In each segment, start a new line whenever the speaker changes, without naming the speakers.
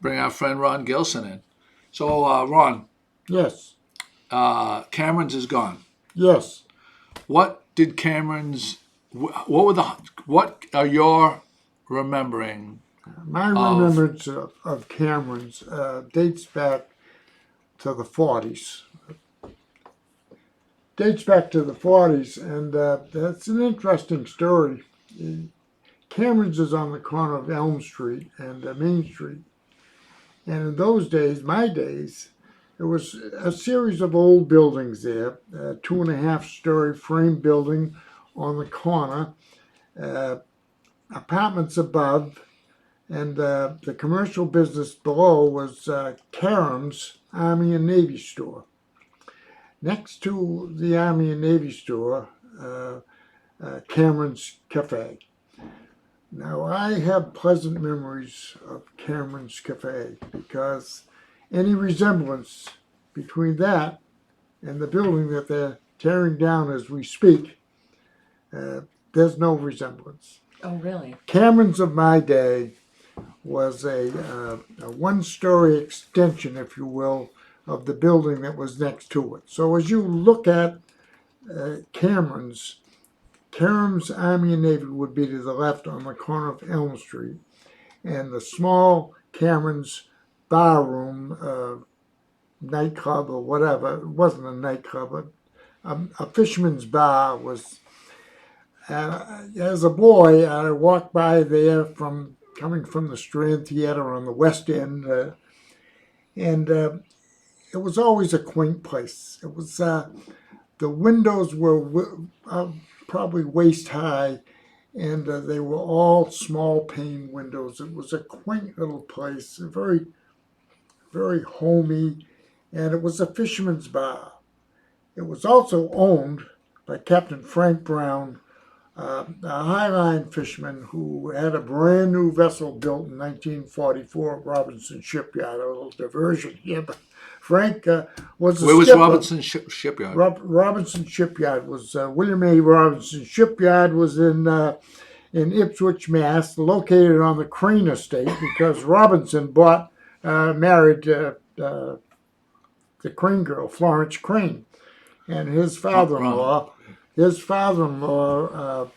bring our friend Ron Gilson in. So, Ron,
Yes.
Cameron's is gone.
Yes.
What did Cameron's? What were the? What are your remembering
My
of?
remembrance of Cameron's dates back to the 40s. Dates back to the 40s, and that's an interesting story. Cameron's is on the corner of Elm Street and Main Street. And in those days, my days, there was a series of old buildings there, a 2.5-story frame building on the corner, uh, apartments above, and the commercial business below was Karam's Army and Navy store. Next to the Army and Navy store, Cameron's Cafe. Now, I have pleasant memories of Cameron's Cafe because any resemblance between that and the building that they're tearing down as we speak, there's no resemblance.
Oh, really?
Cameron's of my day was a one-story extension, if you will, of the building that was next to it. So as you look at Cameron's Army and Navy would be to the left on the corner of Elm Street, and the small Cameron's bar room, nightclub or whatever, it wasn't a nightclub, but a fisherman's bar was. As a boy, I walked by there coming from the Strand Theater on the West End, and it was always a quaint place. It was the windows were probably waist high, and they were all small pane windows. It was a quaint little place, very, very homey, and it was a fisherman's bar. It was also owned by Captain Frank Brown, a highline fisherman who had a brand new vessel built in 1944 at Robinson Shipyard. A little diversion here, but Frank was a
Where was
skipper.
Robinson Shipyard?
Robinson Shipyard was William A. Robinson Shipyard was in Ipswich, Mass, located on the Crane estate because Robinson married the Crane girl, Florence Crane, and his father-in-law. His father-in-law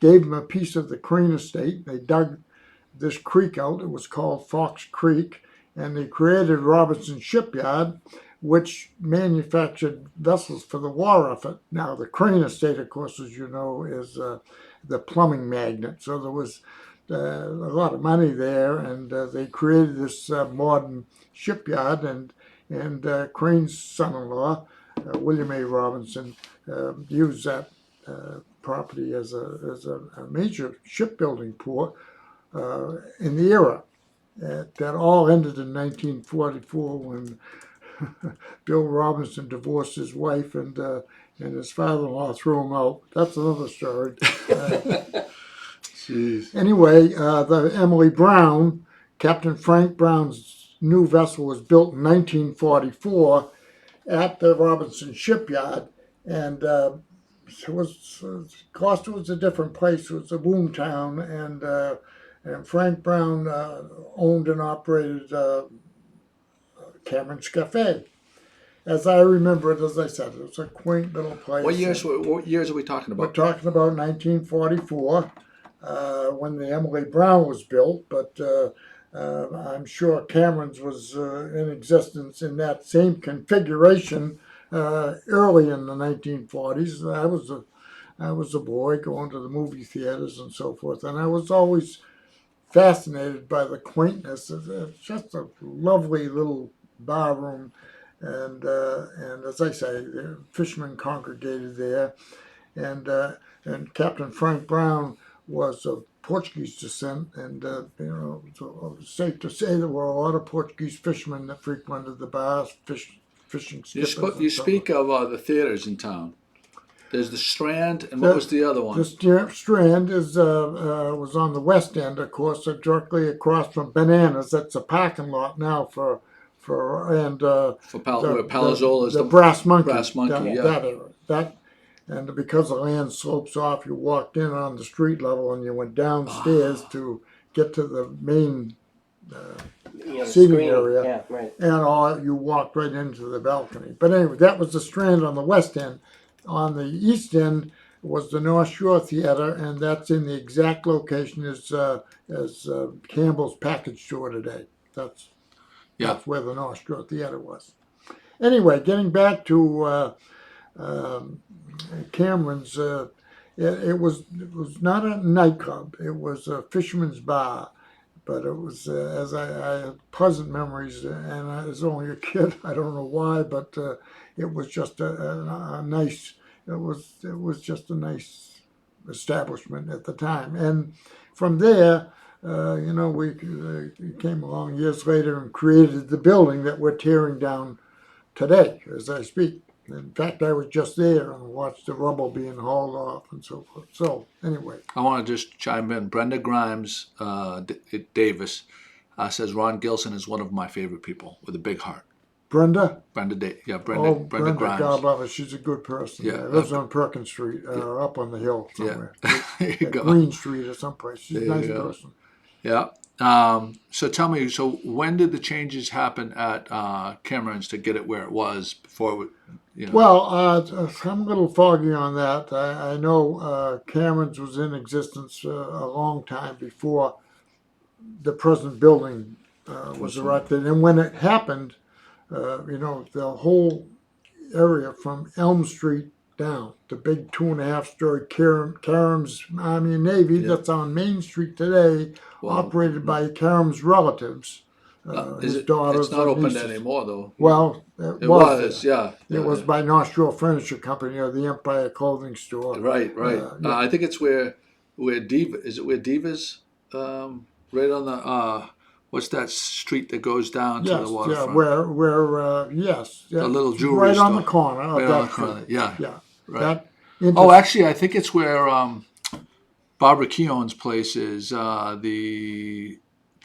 gave him a piece of the Crane estate. They dug this creek out. It was called Fox Creek, and they created Robinson Shipyard, which manufactured vessels for the war effort. Now, the Crane estate, of course, as you know, is the plumbing magnate. So there was a lot of money there, and they created this modern shipyard, and Crane's son-in-law, William A. Robinson, used that property as a major shipbuilding port in the era. That all ended in 1944 when Bill Robinson divorced his wife and his father-in-law threw him out. That's another story.
Jeez.
Anyway, the Emily Brown, Captain Frank Brown's new vessel was built in 1944 at the Robinson Shipyard, and Gloucester was a different place. It was a boom town, and Frank Brown owned and operated Cameron's Cafe. As I remember it, as I said, it was a quaint little place.
What years are we talking
We're
about?
talking about 1944, when the Emily Brown was built, but I'm sure Cameron's was in existence in that same configuration early in the 1940s. I was a boy going to the movie theaters and so forth, and I was always fascinated by the quaintness. It's just a lovely little bar room, and as I say, the fishermen congregated there, and Captain Frank Brown was of Portuguese descent, and so it's safe to say there were a lot of Portuguese fishermen that frequented the bars, fishing skippers.
You speak of the theaters in town. There's the Strand, and what was the other one?
The Strand was on the West End, of course, directly across from Bananas. That's a parking lot now where
Palazzolo is
the Brass Monkey.
Brass Monkey,
That era. And because the land slopes off, you walked in on the street level and you went downstairs to get to the main
the
seating
screening.
area.
Yeah, right.
And all you walked right into the balcony. But anyway, that was the Strand on the west end. On the east end was the North Shore Theater, and that's in the exact location as Campbell's Package Store today. That's
Yeah.
where the North Shore Theater was. Anyway, getting back to Cameron's, it was not a nightclub. It was a fisherman's bar. But it was, I had pleasant memories, and I was only a kid. I don't know why, but it was just a nice. It was just a nice establishment at the time, and from there, we came along years later and created the building that we're tearing down today, as I speak. In fact, I was just there and watched the rubble being hauled off and so forth. So anyway,
I want to just chime in. Brenda Grimes Davis says Ron Gilson is one of my favorite people with a big heart.
Brenda.
Brenda
Brenda,
Grimes.
God love her. She's a good person.
Yeah,
lives on Perkins Street, up on the hill somewhere.
There you go.
Green Street or someplace. She's
There
a nice
you go.
person.
Yeah. So tell me, when did the changes happen at Cameron's to get it where it was before?
Well, I'm a little foggy on that. I know Cameron's was in existence a long time before the present building was erected. And when it happened, the whole area from Elm Street down, the big 2.5-story Karam's Army and Navy that's on Main Street today, operated by Karam's relatives. His daughters.
It's not open
nieces.
anymore, though.
Well,
it was.
It was by North Shore Furniture Company or the Empire Clothing Store.
Right. I think it's where Diva is. It where Divas? Right on the what's that street that goes down to the waterfront?
Yeah, where yes,
the little jewelry
right
store.
on the corner.
Right on the corner. Yeah. Right. Actually, I think it's where Barbara Keown's place is.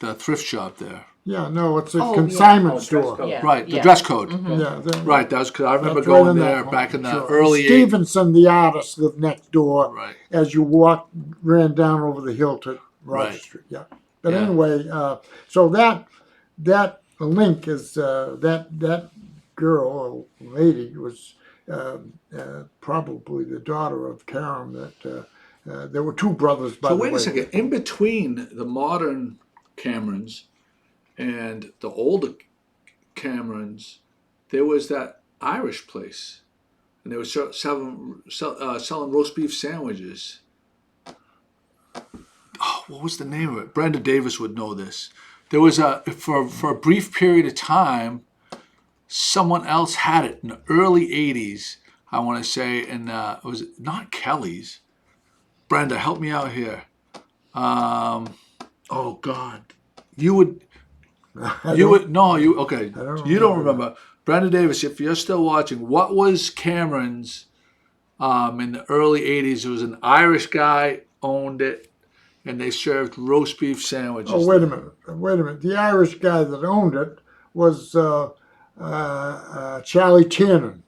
The thrift shop there.
Yeah, no, it's a consignment store.
Yeah.
Right, the dress code.
Mm-hmm.
Yeah,
right. That's because I remember going there back in the early 80s.
Stevenson, the artist, lived next door.
Right.
As you ran down over the hill to Roger Street. Yeah. But anyway, so that link is that girl or lady was probably the daughter of Karam. That there were two brothers. By the way.
So wait a second. In between the modern Camerons and the older Camerons, there was that Irish place, and they were selling roast beef sandwiches. Oh, what was the name of it? Brenda Davis would know this. There was for a brief period of time, someone else had it in the early '80s. I want to say, and it was not Kelly's. Brenda, help me out here. Oh God, you would. Okay. You don't remember. Brenda Davis, if you're still watching, what was Cameron's in the early 80s? It was an Irish guy owned it, and they served roast beef sandwiches.
Oh, wait a minute. The Irish guy that owned it was Charlie Tiernan.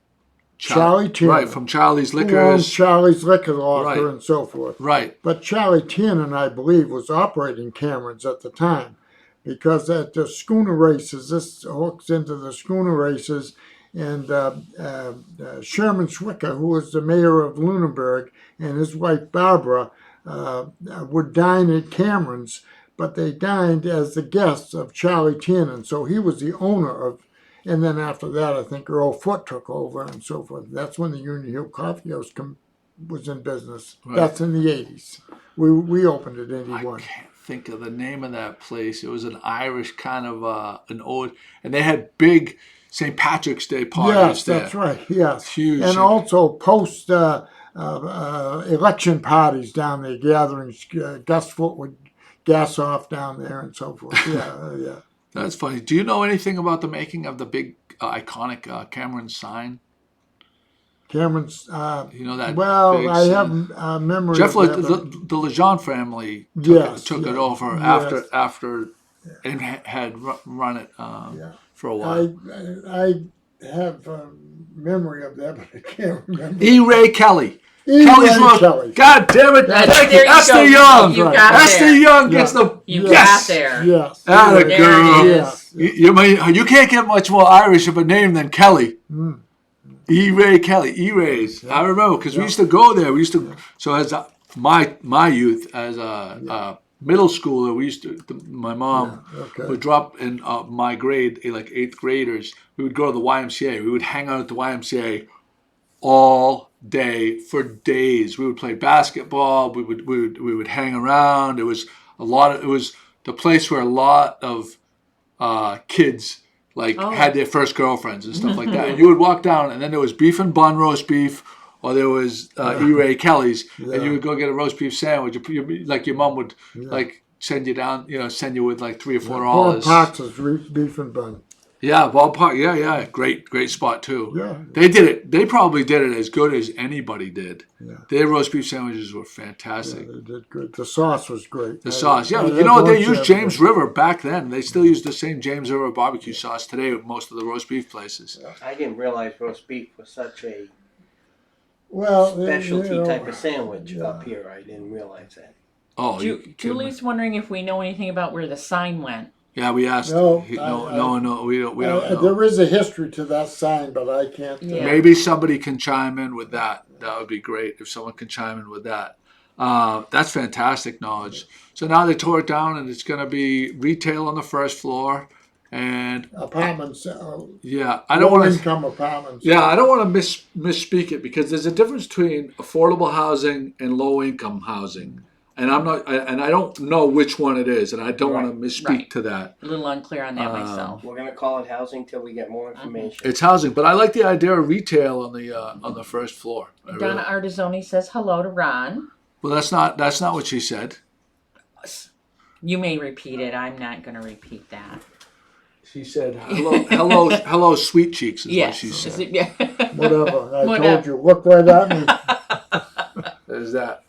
Charlie Tiernan.
Right, from Charlie's Liquors.
Who owned Charlie's Liquor Locker and so forth.
Right.
But Charlie Tiernan, I believe, was operating Cameron's at the time. Because at the schooner races, this hooks into the schooner races, and Sherman Swicker, who was the mayor of Lunenburg, and his wife Barbara would dine at Cameron's, but they dined as the guests of Charlie Tiernan. So he was the owner of, and then after that, I think Earl Foote took over and so forth. That's when the Union Hill Coffee House was in business. Right. That's in the 80s. We opened it in 81.
Think of the name of that place. It was an Irish kind of an old, and they had big St. Patrick's Day parties there.
Yes, that's right. Yes,
huge,
and also post election parties down there, gatherings. Gus Foote would gas off down there and so forth. Yeah.
That's funny. Do you know anything about the making of the big iconic Cameron sign?
Cameron's,
you know that.
Well, I have memory.
Jeff, the Lejeune family took it over after and had run it for a while.
I have memory of that, but I can't remember.
E. Ray Kelly. Kelly. God damn it! Thank you, Esther Young. Esther Young gets the
You got there.
Yes.
Atta girl.
Yes.
You can't get much more Irish of a name than Kelly. E-Ray Kelly, E-Rays. I remember because we used to go there. We used to. So as my youth as a middle schooler, we used to. My mom would drop in my grade, like eighth graders. We would go to the YMCA. We would hang out at the YMCA all day for days. We would play basketball. We would hang around. It was It was the place where a lot of kids had their first girlfriends and stuff like that. And you would walk down, and then there was beef and bun roast beef, or there was E-Ray Kelly's, and you would go get a roast beef sandwich. Like your mom would send you down, send you with like $3 or $4.
Ballpark's beef and bun.
Yeah, ballpark. Yeah. Great spot too.
Yeah.
They did it. They probably did it as good as anybody did. Yeah. Their roast beef sandwiches were fantastic.
Yeah, they did good. The sauce was great.
The sauce. Yeah. You know what? They used James River back then. They still use the same James River barbecue sauce today with most of the roast beef places.
I didn't realize roast beef was such a
specialty
type of sandwich up here. I didn't realize that.
Oh,
Julie's wondering if we know anything about where the sign went.
Yeah, we asked.
No,
no, we don't know.
There is a history to that sign, but I can't.
Maybe somebody can chime in with that. That would be great if someone can chime in with that. That's fantastic knowledge. So now they tore it down, and it's going to be retail on the first floor and
apartments.
I don't want to
income apartments.
Yeah, I don't want to misspeak it because there's a difference between affordable housing and low income housing. And I don't know which one it is, and I don't want to misspeak to that.
A little unclear on that myself.
We're gonna call it housing till we get more information.
It's housing, but I like the idea of retail on the first floor.
Donna Artizzoni says hello to Ron.
Well, that's not what she said.
You may repeat it. I'm not going to repeat that.
She said hello, sweet cheeks. Is what she said.
Whatever. I told you. Look right at me.
There's that.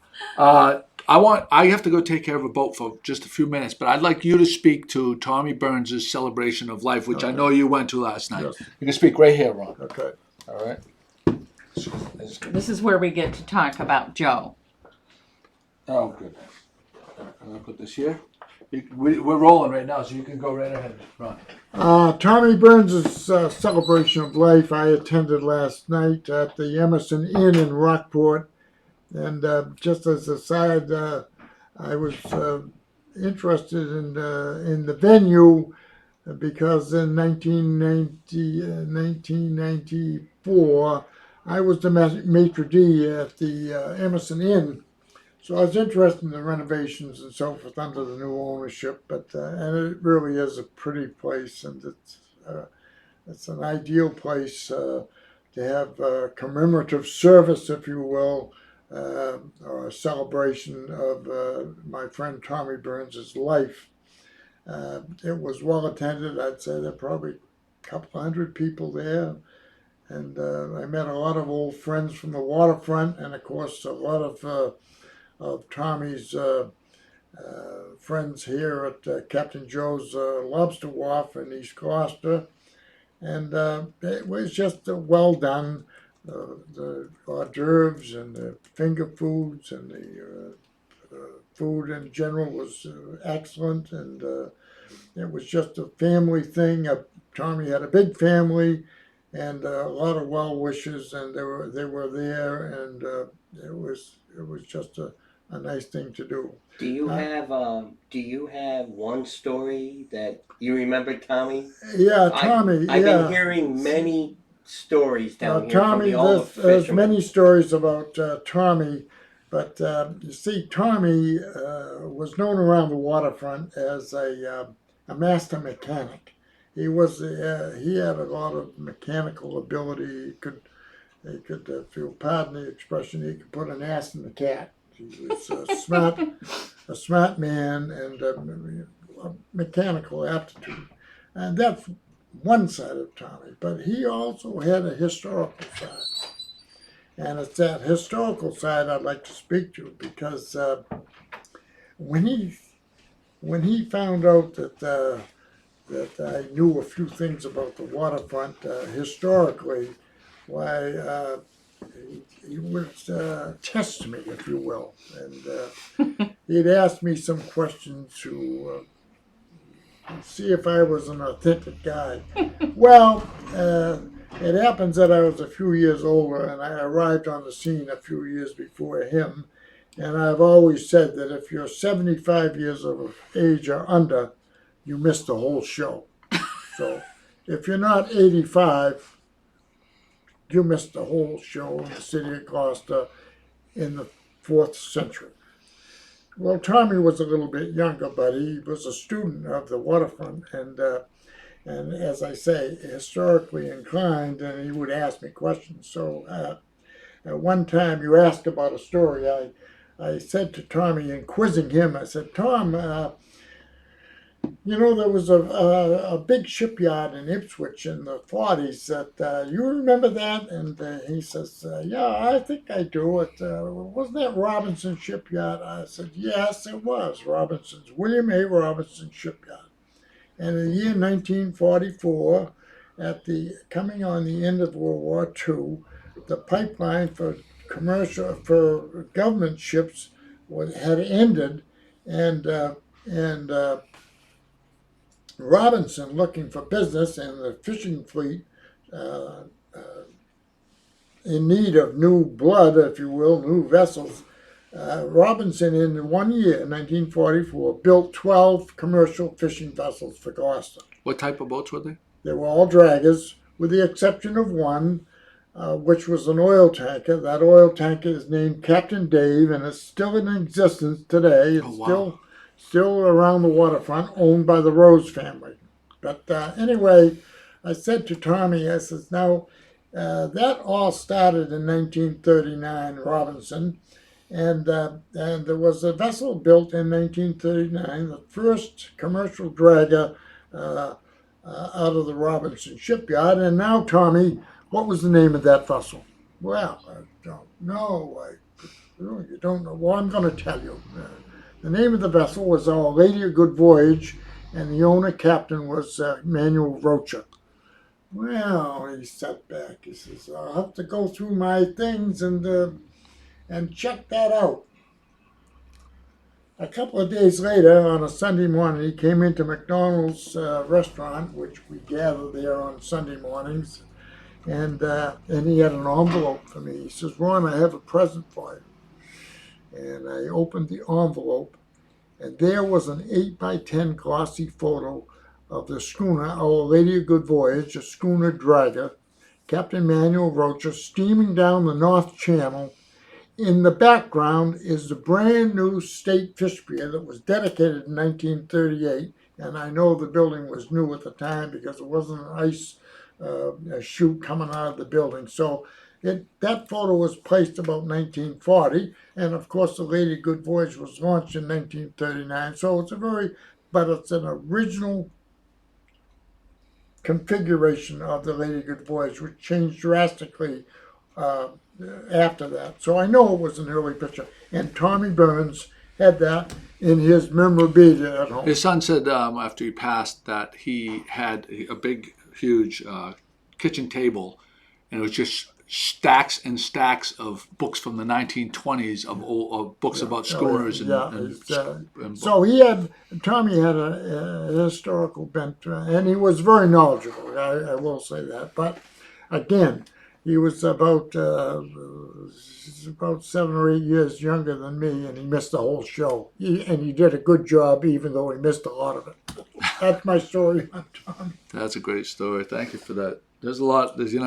I have to go take care of a boat for just a few minutes, but I'd like you to speak to Tommy Burns' celebration of life, which I know you went to last night. Yes. You can speak right here, Ron.
Okay.
All right.
This is where we get to talk about Joe.
Oh, good. I'm going to put this here. We're rolling right now, so you can go right ahead, Ron.
Tommy Burns' celebration of life I attended last night at the Emerson Inn in Rockport. And just as a side, I was interested in the venue because in 1994, I was the maitre d' at the Emerson Inn. So I was interested in the renovations and so forth under the new ownership. And it really is a pretty place, and it's an ideal place to have a commemorative service, if you will. Or a celebration of my friend Tommy Burns' life. It was well attended. I'd say there were probably a couple hundred people there. And I met a lot of old friends from the waterfront, and of course a lot of Tommy's friends here at Captain Joe's Lobster Wharf in East Gloucester. And it was just well done. The hors d'oeuvres and the finger foods and the food in general was excellent, and it was just a family thing. Tommy had a big family and a lot of well wishes, and they were there, and it was just a nice thing to do.
Do you have one story that you remember, Tommy?
Yeah, Tommy.
I've been hearing many stories down here
Tommy,
from the
there's many stories about Tommy, but you see, Tommy was known around the waterfront as a master mechanic. He had a lot of mechanical ability. He could, if you'll pardon the expression, he could put an ass in the cat. He was a smart man, and mechanical aptitude, and that's one side of Tommy, but he also had a historical side. And it's that historical side I'd like to speak to, because when he found out that I knew a few things about the waterfront historically, why he would test me, if you will, and he'd ask me some questions to see if I was an authentic guy. Well, it happens that I was a few years older, and I arrived on the scene a few years before him. And I've always said that if you're 75 years of age or under, you missed the whole show. So if you're not 85, you missed the whole show in the city of Gloucester in the 4th century. Well, Tommy was a little bit younger, but he was a student of the waterfront, and as I say, historically inclined, and he would ask me questions. So at one time, you asked about a story. I said to Tommy, in quizzing him, I said, Tom, there was a big shipyard in Ipswich in the 40s that, you remember that? And he says, yeah, I think I do. Wasn't that Robinson Shipyard? I said, yes, it was Robinson's, William A. Robinson Shipyard. And in the year 1944, coming on the end of World War II, the pipeline for government ships had ended, and Robinson, looking for business, and the fishing fleet uh, in need of new blood, if you will, new vessels. Robinson, in 1 year, 1944, built 12 commercial fishing vessels for Gloucester.
What type of boats were they?
They were all draggers, with the exception of one, which was an oil tanker. That oil tanker is named Captain Dave, and it's still in existence today. It's still around the waterfront, owned by the Rose family. But anyway, I said to Tommy, I says, now, that all started in 1939, Robinson, and there was a vessel built in 1939, the first commercial dragger out of the Robinson shipyard. And now, Tommy, what was the name of that vessel? Well, I don't know. You don't know. Well, I'm going to tell you. The name of the vessel was Our Lady of Good Voyage, and the owner captain was Manuel Rocha. Well, he sat back. He says, I'll have to go through my things and check that out. A couple of days later, on a Sunday morning, he came into McDonald's restaurant, which we gather there on Sunday mornings, and he had an envelope for me. He says, Ron, I have a present for you. And I opened the envelope, and there was an 8x10 glossy photo of the schooner, Our Lady of Good Voyage, a schooner dragger, Captain Manuel Rocha, steaming down the North Channel. In the background is the brand new state fish pier that was dedicated in 1938, and I know the building was new at the time because it wasn't an ice chute coming out of the building. So that photo was placed about 1940, and of course the Lady of Good Voyage was launched in 1939. So it's an original configuration of the Lady of Good Voyage, which changed drastically after that. So I know it was an early picture. And Tommy Burns had that in his memorabilia at home.
His son said after he passed that he had a big, huge kitchen table, and it was just stacks and stacks of books from the 1920s of books about schooners.
So Tommy had a historical bent, and he was very knowledgeable. I will say that. But again, he was about 7 or 8 years younger than me, and he missed the whole show. He did a good job, even though he missed a lot of it. That's my story on Tommy.
That's a great story. Thank you for that. There's a lot. These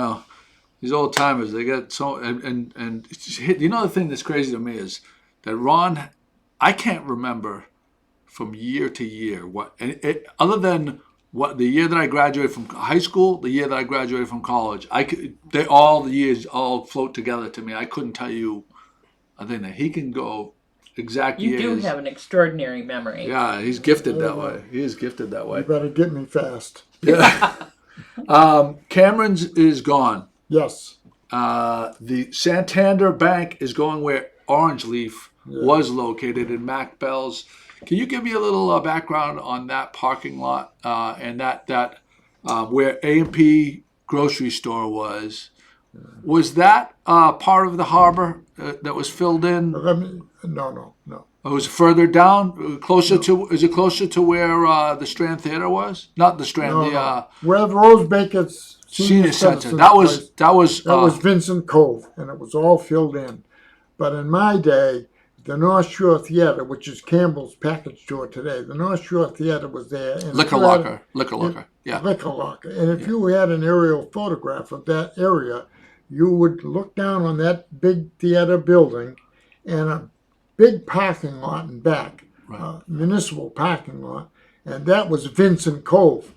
old timers, they get so and the thing that's crazy to me is that Ron, I can't remember from year to year other than what the year that I graduated from high school, the year that I graduated from college. The years all float together to me. I couldn't tell you. I think that he can go exact years.
You do have an extraordinary memory.
Yeah, he's gifted that way. He is gifted that way.
You better get me fast.
Yeah. Cameron's is gone.
Yes.
The Santander Bank is going where Orange Leaf was located in Mac Bell's. Can you give me a little background on that parking lot and that where A&P grocery store was? Was that part of the harbor that was filled in?
No.
Oh, is it further down, closer to? Is it closer to where the Strand Theater was? Not the Strand,
No,
the
no. Where the Rose Baker's
Senior Center.
Citizens
That
place,
was
that was Vincent Cove, and it was all filled in. But in my day, the North Shore Theater, which is Campbell's package store today, the North Shore Theater was there. And
liquor locker. Liquor locker. Yeah.
Liquor locker. And if you had an aerial photograph of that area, you would look down on that big theater building and a big parking lot in back,
Right.
municipal parking lot, and that was Vincent Cove.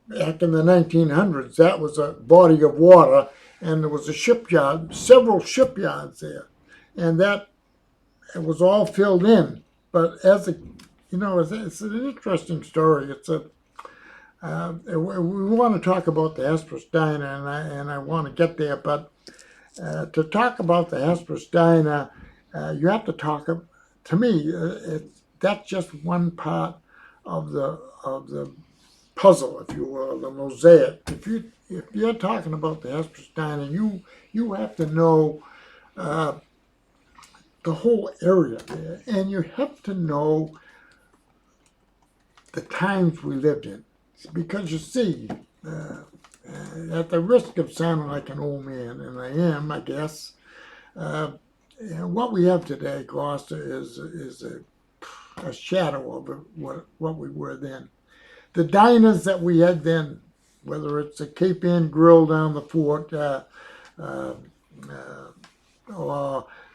Back in the 1900s, that was a body of water, and there was a shipyard, several shipyards there, and that it was all filled in. But as a, it's an interesting story. It's a we want to talk about the Hesperus Diner, and I want to get there, but to talk about the Hesperus Diner, you have to talk. To me, that's just one part of the puzzle, if you will, the mosaic. If you're talking about the Hesperus Diner, you have to know the whole area there, and you have to know the times we lived in, because you see, at the risk of sounding like an old man, and I am, I guess, what we have today, Gloucester, is a shadow of what we were then. The diners that we had then, whether it's a Cape Ann Grill down the fort, or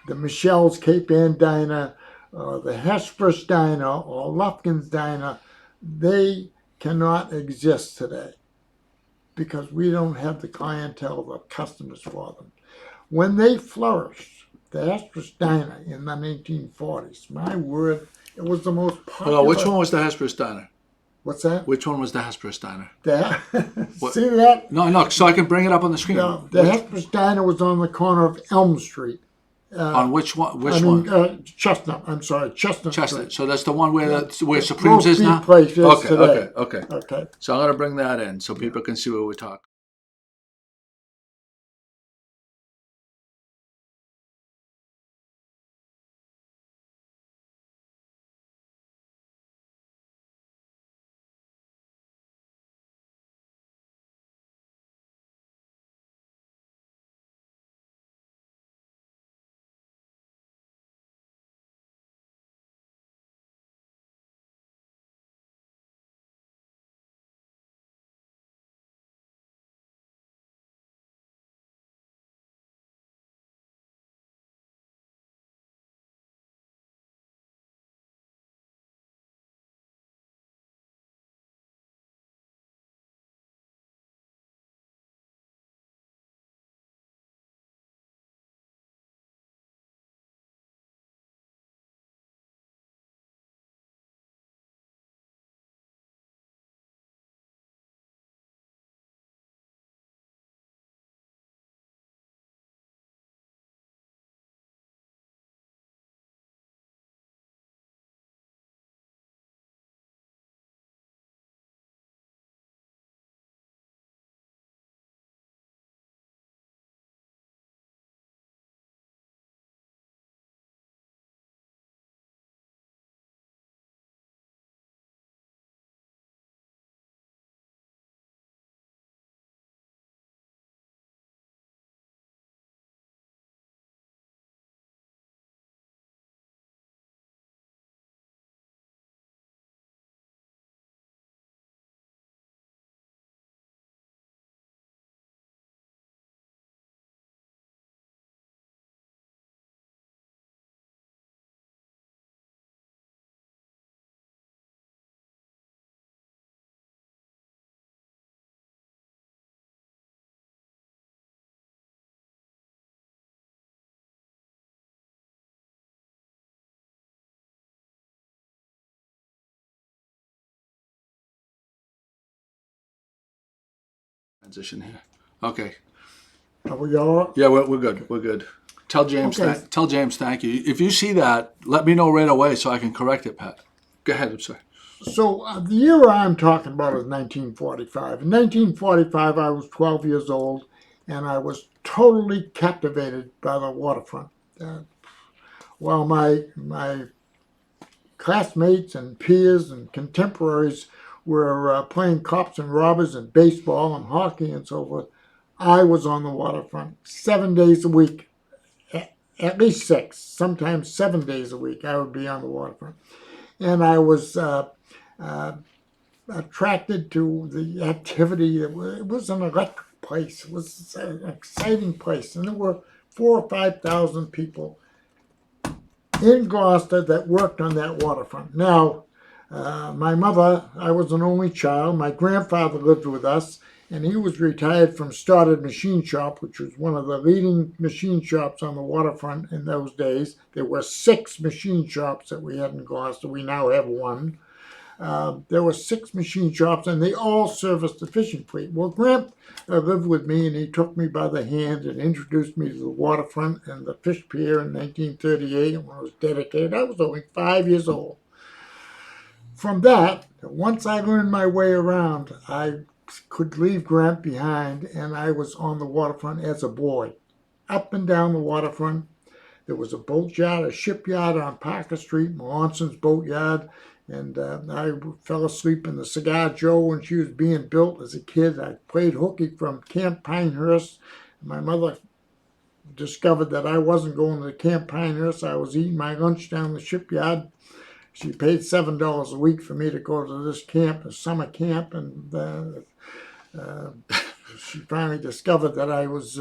the Michelle's Cape Ann Diner, or the Hesperus Diner, or Lufkin's Diner, they cannot exist today because we don't have the clientele, the customers for them. When they flourished, the Hesperus Diner in the 1940s, my word, it was the most popular.
Hold on, which one was the Hesperus Diner?
What's that?
Which one was the Hesperus Diner?
See that?
No, so I can bring it up on the screen.
No, the Hesperus Diner was on the corner of Elm Street.
On which one?
Chestnut. I'm sorry, Chestnut.
Chestnut.
Street.
So that's the one where Supremes is now?
Place is
Okay,
today.
okay. So I'm going to bring that in so people can see what we're talking. Transition here. Okay.
Are we all?
Yeah, we're good. We're good. Tell James.
Okay.
Tell James thank you. If you see that, let me know right away so I can correct it, Pat. Go ahead. I'm sorry.
So the year I'm talking about is 1945. In 1945, I was 12 years old, and I was totally captivated by the waterfront. While my classmates and peers and contemporaries were playing cops and robbers and baseball and hockey and so forth, I was on the waterfront 7 days a week, at least 6, sometimes 7 days a week. I would be on the waterfront, and I was attracted to the activity. It was an electric place. It was an exciting place, and there were 4,000 or 5,000 people in Gloucester that worked on that waterfront. Now, my mother, I was an only child. My grandfather lived with us, and he was retired from Stoddard Machine Shop, which was one of the leading machine shops on the waterfront in those days. There were 6 machine shops that we had in Gloucester. We now have 1. There were 6 machine shops, and they all serviced the fishing fleet. Well, Gramp lived with me, and he took me by the hand and introduced me to the waterfront and the fish pier in 1938 when it was dedicated. I was only 5 years old. From that, once I learned my way around, I could leave Gramp behind, and I was on the waterfront as a boy. Up and down the waterfront, there was a boat yard, a shipyard on Parker Street, Melanson's boat yard, and I fell asleep in the Cigar Joe when she was being built as a kid. I played hooky from Camp Pinehurst. My mother discovered that I wasn't going to Camp Pinehurst. I was eating my lunch down the shipyard. She paid $7 a week for me to go to this camp, a summer camp, and she finally discovered that I was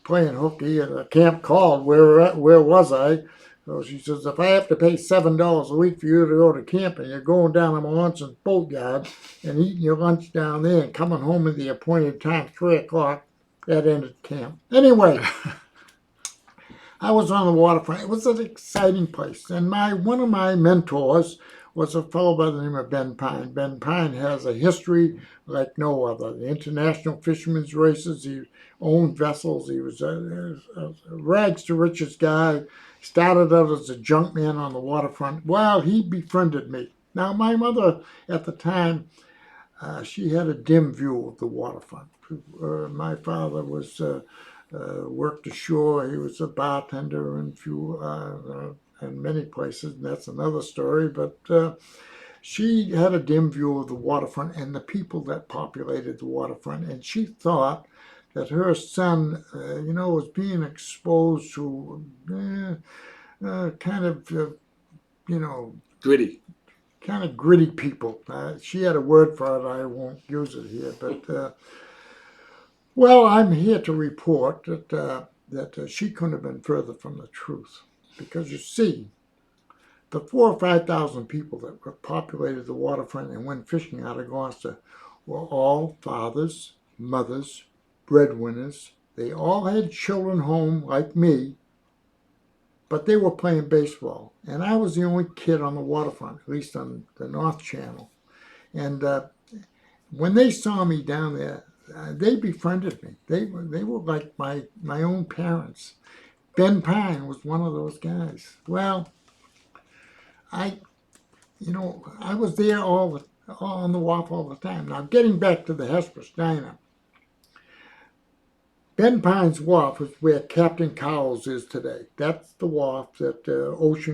playing hooky, and the camp called, where was I? So she says, if I have to pay $7 a week for you to go to camp and you're going down to Melanson's boat yard and eating your lunch down there and coming home at the appointed time, 3 o'clock, that ended camp. Anyway, I was on the waterfront. It was an exciting place. And one of my mentors was a fellow by the name of Ben Pine. Ben Pine has a history like no other. The International Fishermen's Races, he owned vessels. He was a rags to riches guy. Started out as a junkman on the waterfront. Well, he befriended me. Now, my mother at the time, she had a dim view of the waterfront. My father was worked ashore. He was a bartender in many places, and that's another story. But she had a dim view of the waterfront and the people that populated the waterfront, and she thought that her son, was being exposed to
Gritty.
kind of gritty people. She had a word for it. I won't use it here, but well, I'm here to report that she couldn't have been further from the truth, because you see, the 4,000 or 5,000 people that populated the waterfront and went fishing out of Gloucester were all fathers, mothers, breadwinners. They all had children home like me, but they were playing baseball. And I was the only kid on the waterfront, at least on the North Channel. And when they saw me down there, they befriended me. They were like my own parents. Ben Pine was one of those guys. Well, I was there on the wharf all the time. Now, getting back to the Hesperus Diner, Ben Pine's Wharf is where Captain Cowles is today. That's the wharf that there was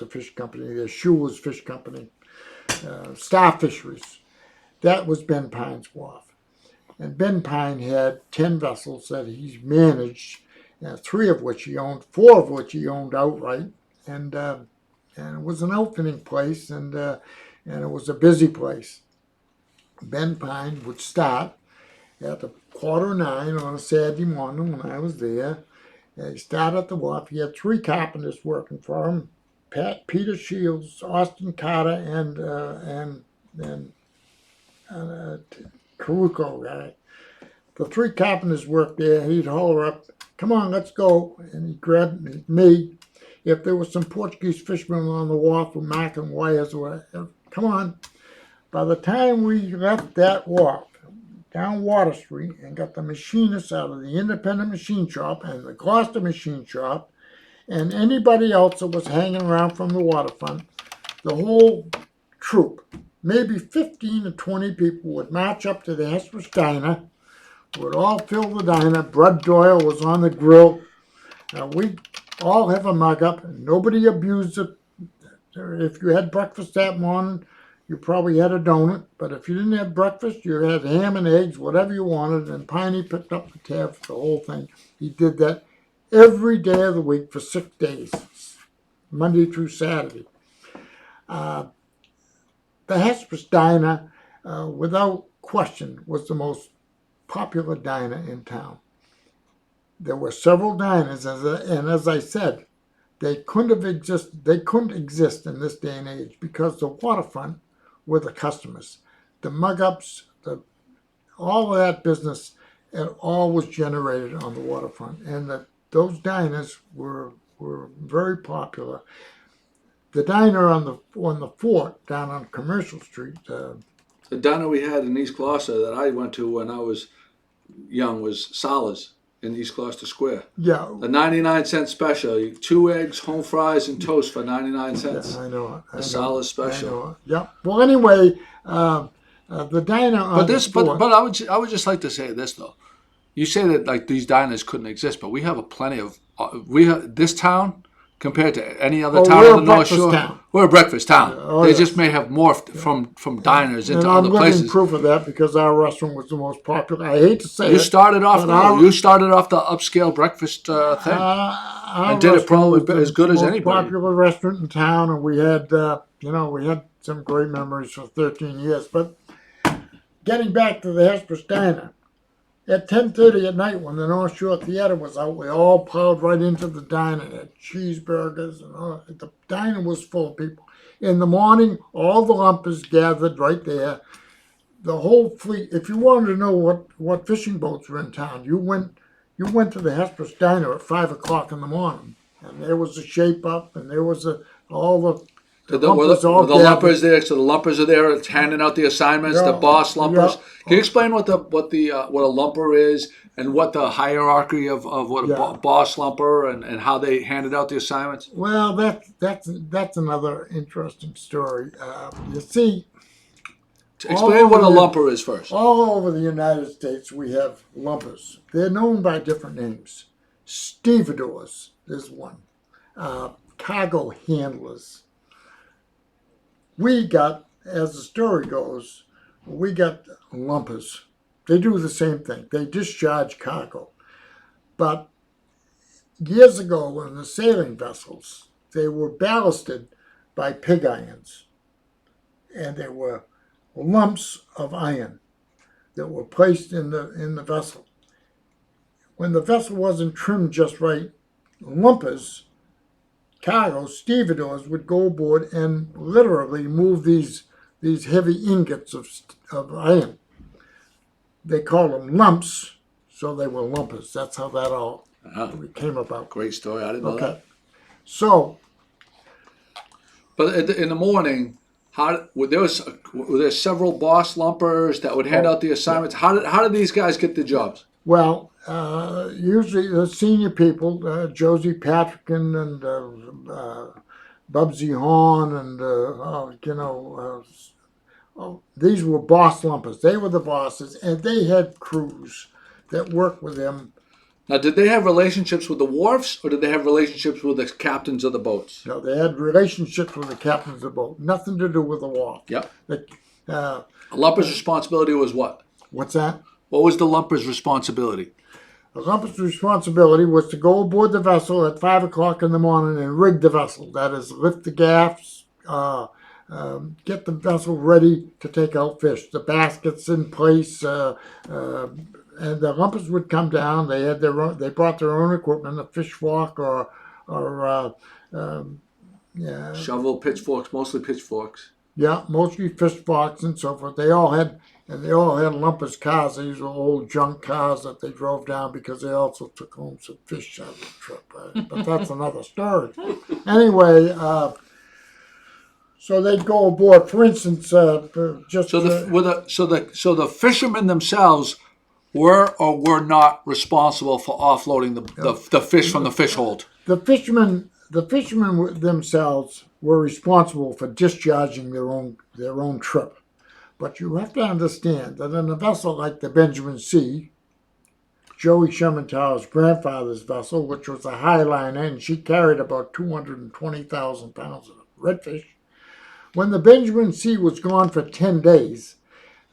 a fish company there, Schuler's Fish Company, Star Fisheries. That was Ben Pine's Wharf. And Ben Pine had 10 vessels that he managed, 3 of which he owned, 4 of which he owned outright. And it was an outfitting place, and it was a busy place. Ben Pine would start at 9:15 on a Saturday morning when I was there. He started at the wharf. He had 3 carpenters working for him: Peter Shields, Austin Carter, and Caruco guy. The 3 carpenters worked there. He'd holler up, "Come on, let's go!" And he'd grab me. If there was some Portuguese fishermen on the wharf with marking wires, come on. By the time we left that wharf down Water Street and got the machinists out of the independent machine shop and the Gloucester machine shop and anybody else that was hanging around from the waterfront, the whole troop, maybe 15 to 20 people, would march up to the Hesperus Diner, would all fill the diner. Bud Doyle was on the grill. We'd all have a mug up. Nobody abused it. If you had breakfast that morning, you probably had a donut. But if you didn't have breakfast, you had ham and eggs, whatever you wanted. And Piney picked up the tab for the whole thing. He did that every day of the week for 6 days, Monday through Saturday. The Hesper's Diner, without question, was the most popular diner in town. There were several diners, and as I said, they couldn't exist in this day and age because the waterfront were the customers. The mug-ups, all of that business, it all was generated on the waterfront. And those diners were very popular. The diner on the fort down on Commercial Street,
The diner we had in East Gloucester that I went to when I was young was Sala's in East Gloucester Square.
yeah,
The 99-cent special, 2 eggs, home fries, and toast for 99 cents.
I know it.
The Sala's special.
I know it. Yeah. Well, anyway, the diner on
But
the fort.
but I would just like to say this though. You say that like these diners couldn't exist, but we have a plenty of this town compared to any other town
we're
on
a
the North
breakfast
Shore.
town.
We're a breakfast town.
Oh,
They
yes.
just may have morphed from diners
And
into
I'm
other
living
places.
proof of that because our restaurant was the most popular. I hate to say
You
it.
started off
but our-
you started off the upscale breakfast thing.
Our
And did it
restaurant
probably
was the
as good as
most
anybody.
popular restaurant in town, and we had some great memories for 13 years. But getting back to the Hesper's Diner, at 10:30 at night when the North Shore Theater was out, we all piled right into the diner. Had cheeseburgers and all. The diner was full of people. In the morning, all the lumpers gathered right there. The whole fleet. If you wanted to know what fishing boats were in town, you went to the Hesper's Diner at 5 o'clock in the morning, and there was a shape up, and there was all the
Were
lumpers all
the
gathered.
lumpers there? So the lumpers are there handing out the assignments. The
Yeah,
boss lumpers.
yeah.
Can you explain what a lumper is and what the hierarchy of what a
Yeah.
boss lumper and how they handed out the assignments?
Well, that's another interesting story. You see,
Explain what a lumper is first.
all over the United States, we have lumpers. They're known by different names. Stevedores is one. Cargo handlers. We got, as the story goes, we got lumpers. They do the same thing. They discharge cargo. But years ago, in the sailing vessels, they were ballasted by pig irons. And there were lumps of iron that were placed in the vessel. When the vessel wasn't trimmed just right, lumpers, cargo, stevedores would go aboard and literally move these heavy ingots of iron. They called them lumps, so they were lumpers. That's how that all came about.
Great story. I didn't know that.
Okay. So,
But in the morning, were there several boss lumpers that would hand out the assignments? How did these guys get the jobs?
well, usually the senior people, Josie Patrickin and Bubsy Horn, and these were boss lumpers. They were the bosses, and they had crews that worked with them.
Now, did they have relationships with the wharfs, or did they have relationships with the captains of the boats?
You know, they had relationships with the captains of the boat, nothing to do with the wharf.
Yep.
Uh,
A lumper's responsibility was what?
what's that?
What was the lumper's responsibility?
The lumper's responsibility was to go aboard the vessel at 5 o'clock in the morning and rig the vessel. That is, lift the gaffs, get the vessel ready to take out fish. The baskets in place, and the lumpers would come down. They had they brought their own equipment, a fish fork or
Shovel, pitchforks, mostly pitchforks.
yeah, mostly fish forks and so forth. They all had lumpers cars. These were old junk cars that they drove down because they also took home some fish out of the trip. Right? But that's another story. Anyway, so they'd go aboard. For instance, just
So the fishermen themselves were or were not responsible for offloading the fish from the fish hold.
the fishermen themselves were responsible for discharging their own trip. But you have to understand that in a vessel like the Benjamin C, Joey Sherman-Towers' grandfather's vessel, which was a Highliner, and she carried about 220,000 pounds of redfish. When the Benjamin C was gone for 10 days,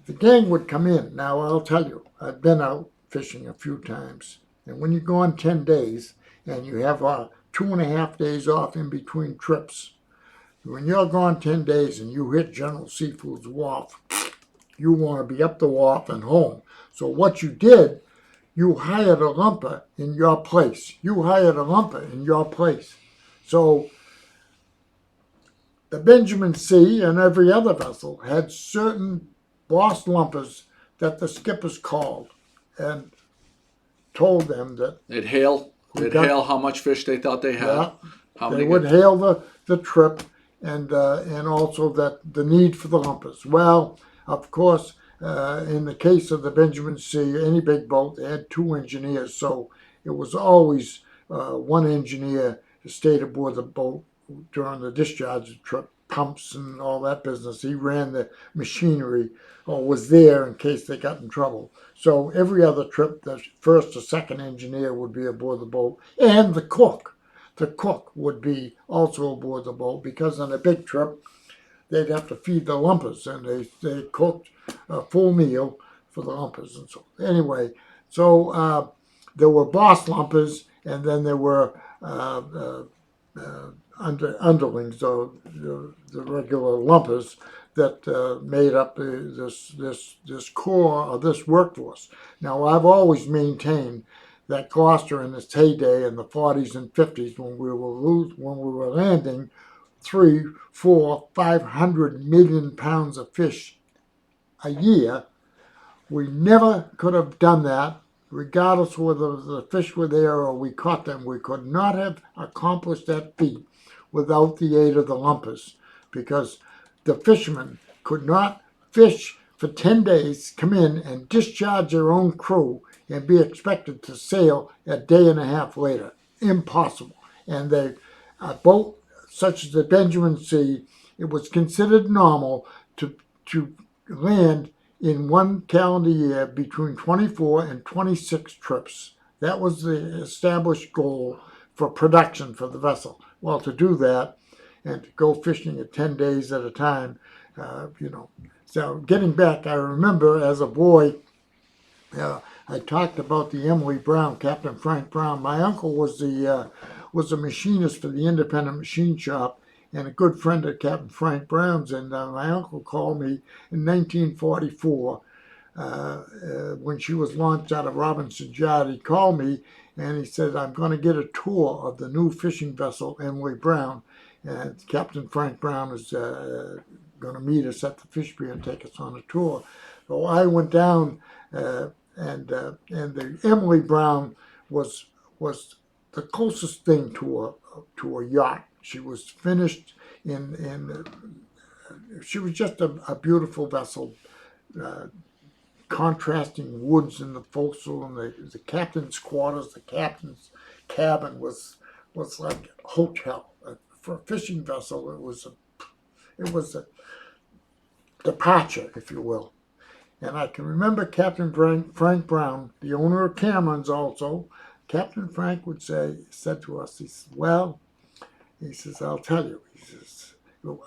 the gang would come in. Now, I'll tell you, I've been out fishing a few times, and when you go on 10 days and you have 2.5 days off in between trips, when you're gone 10 days and you hit General Seafood's wharf, you want to be up the wharf and home. So what you did, you hired a lumper in your place. So the Benjamin C and every other vessel had certain boss lumpers that the skippers called and told them that
They'd hail how much fish they thought they had.
yeah,
How
they
many
would
good-
hail the trip and also that the need for the lumpers. Well, of course, in the case of the Benjamin C, any big boat, they had 2 engineers, so it was always one engineer who stayed aboard the boat during the discharge trip, pumps and all that business. He ran the machinery or was there in case they got in trouble. So every other trip, the first or second engineer would be aboard the boat, and the cook. The cook would be also aboard the boat because on a big trip, they'd have to feed the lumpers, and they cooked a full meal for the lumpers. And so anyway, so there were boss lumpers, and then there were underlings, the regular lumpers that made up this core of this workforce. Now, I've always maintained that Gloucester in its heyday in the 40s and 50s, when we were landing 3, 4, 500 million pounds of fish a year, we never could have done that, regardless whether the fish were there or we caught them. We could not have accomplished that feat without the aid of the lumpers, because the fishermen could not fish for 10 days, come in and discharge their own crew, and be expected to sail a day and a half later. Impossible. And a boat such as the Benjamin C, it was considered normal to land in one calendar year between 24 and 26 trips. That was the established goal for production for the vessel. Well, to do that and to go fishing at 10 days at a time, So getting back, I remember as a boy, I talked about the Emily Brown, Captain Frank Brown. My uncle was a machinist for the independent machine shop and a good friend of Captain Frank Brown's. And my uncle called me in 1944 when she was launched out of Robinson Yard. He called me and he said, "I'm going to get a tour of the new fishing vessel, Emily Brown. And Captain Frank Brown is going to meet us at the fish pier and take us on a tour." So I went down, and the Emily Brown was the closest thing to a yacht. She was finished she was just a beautiful vessel, contrasting woods in the forecastle, and the captain's quarters, the captain's cabin was like a hotel. For a fishing vessel, it was a departure, if you will. And I can remember Captain Frank Brown, the owner of Cameron's also. Captain Frank said to us, he says, "Well," he says, "I'll tell you." He says,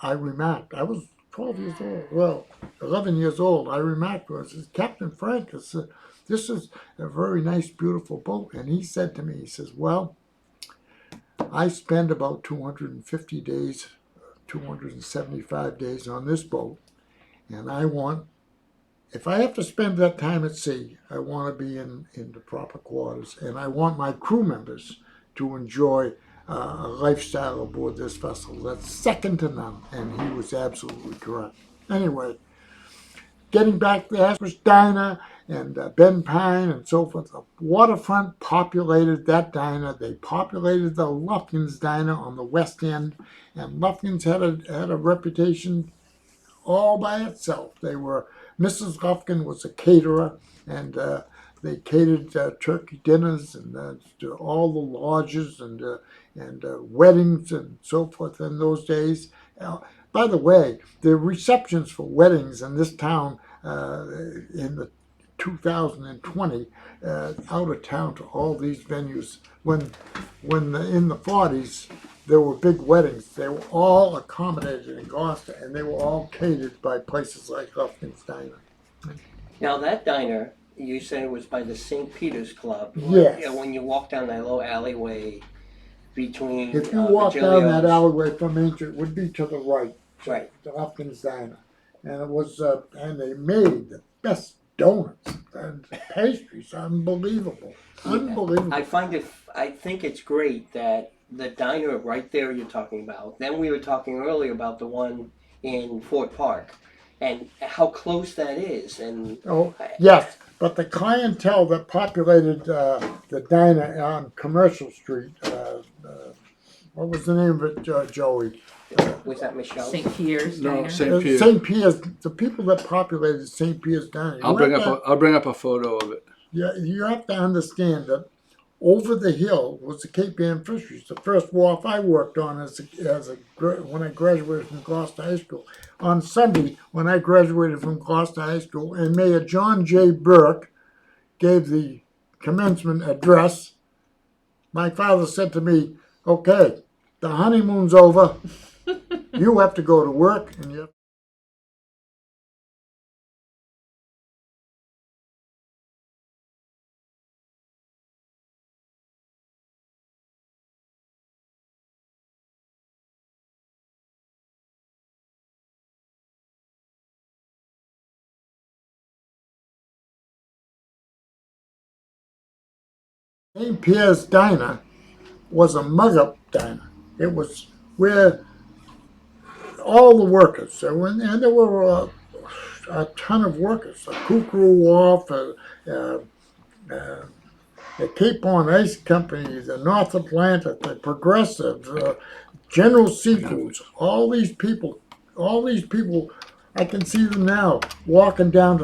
I remarked, I was 12 years old, well, 11 years old. I remarked to him, I says, "Captain Frank, this is a very nice, beautiful boat." And he said to me, he says, "Well, I spend about 250 days, 275 days on this boat, and if I have to spend that time at sea, I want to be in the proper quarters, and I want my crew members to enjoy a lifestyle aboard this vessel that's second to none." And he was absolutely correct. Anyway, getting back to the Asper's Diner and Ben Pine and so forth, the waterfront populated that diner. They populated the Lufkin's Diner on the west end, and Lufkin's had a reputation all by itself. Mrs. Lufkin was a caterer, and they catered turkey dinners and to all the lodges and weddings and so forth in those days. By the way, the receptions for weddings in this town in the 2020 out of town to all these venues. When in the 40s there were big weddings, they were all accommodated in Gloucester, and they were all catered by places like Lufkin's Diner.
Now that diner, you said it was by the St. Peter's Club.
Yes.
Yeah, when you walk down that little alleyway between
If you walk down that
Virgilio's-
alleyway from Main Street, it would be to the right,
Right.
to Lufkin's Diner, and it was, and they made the best donuts and pastries, unbelievable, unbelievable.
I think it's great that the diner right there you're talking about. Then we were talking earlier about the one in Fort Park, and how close that is. And
Oh, yes, but the clientele that populated the diner on Commercial Street, what was the name of it, Joey?
was that Michelle?
St. Peter's
No,
Diner.
St. Pierre.
St. Pierre's, the people that populated St. Pierre's Diner.
I'll bring up a photo of it.
Yeah, you have to understand that over the hill was the Cape Ann Fisheries, the first wharf I worked on when I graduated from Gloucester High School. On Sunday, when I graduated from Gloucester High School, and Mayor John J. Burke gave the commencement address, my father said to me, "Okay, the honeymoon's over. You have to go to work, and you." St. Pierre's Diner was a mug-up diner. It was where all the workers, and there were a ton of workers, the Kukru Wharf, the Cape Horn Ice Company, the North Atlantic, the Progressive, General Seafoods, all these people, I can see them now walking down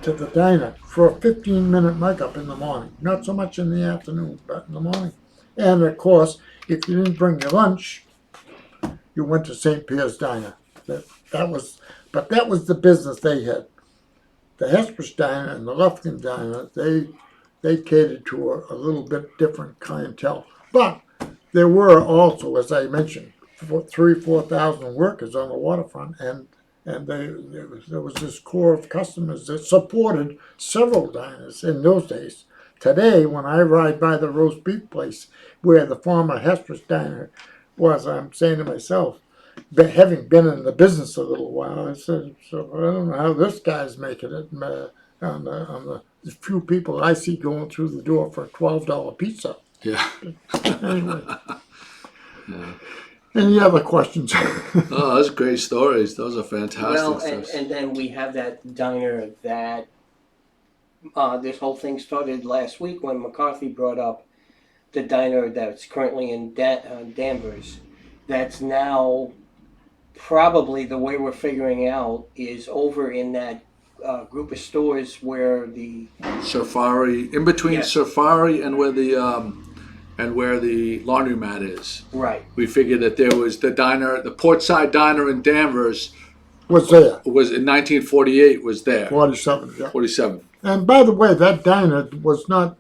to the diner for a 15-minute mug-up in the morning. Not so much in the afternoon, but in the morning. And of course, if you didn't bring your lunch, you went to St. Pierre's Diner. That was the business they had. The Hesper's Diner and the Lufkin Diner, they catered to a little bit different clientele. But there were also, as I mentioned, 4,000 workers on the waterfront, and there was this core of customers that supported several diners in those days. Today, when I ride by the roast beef place where the former Hesper's Diner was, I'm saying to myself, having been in the business a little while, I said, so I don't know how this guy's making it on the few people I see going through the door for a $12 pizza.
Yeah.
Anyway,
Yeah.
any other questions?
Oh, those are great stories. Those are fantastic
Well,
stories.
and then we have that diner that this whole thing started last week when McCarthy brought up the diner that's currently in Danvers. That's now probably, the way we're figuring out, is over in that group of stores where the
Safari, in between
Yes.
Safari and where the laundromat is.
right.
We figured that there was the diner, the Portside Diner in Danvers
Was there?
was in 1948 was there.
47, yeah.
47.
And by the way, that diner was not,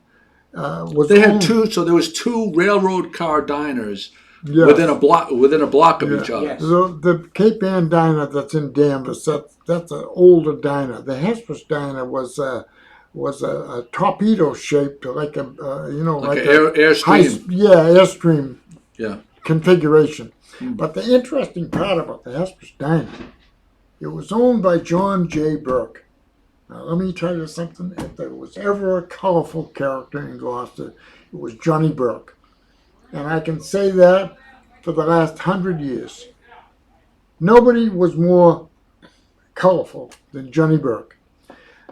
was
They had
owned-
two, so there was two railroad car diners
Yes.
within a block of
Yeah.
each other.
Yes.
The Cape Ann Diner that's in Danvers, that's an older diner. The Hesper's Diner was a torpedo shaped, like a
Like an
a
Airstream.
Airstream
Yeah.
configuration. But the interesting part about the Hesper's Diner, it was owned by John J. Burke. Now let me tell you something. If there was ever a colorful character in Gloucester, it was Johnny Burke. And I can say that for the last 100 years. Nobody was more colorful than Johnny Burke.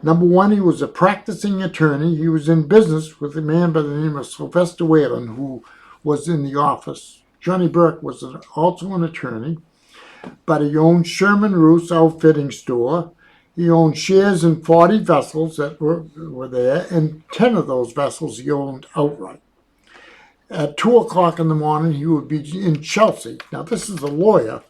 Number one, he was a practicing attorney. He was in business with a man by the name of Sylvester Whalen, who was in the office. Johnny Burke was also an attorney, but he owned Sherman Roos Outfitting Store. He owned shares in 40 vessels that were there, and 10 of those vessels he owned outright. At 2 o'clock in the morning, he would be in Chelsea. Now, this is a lawyer.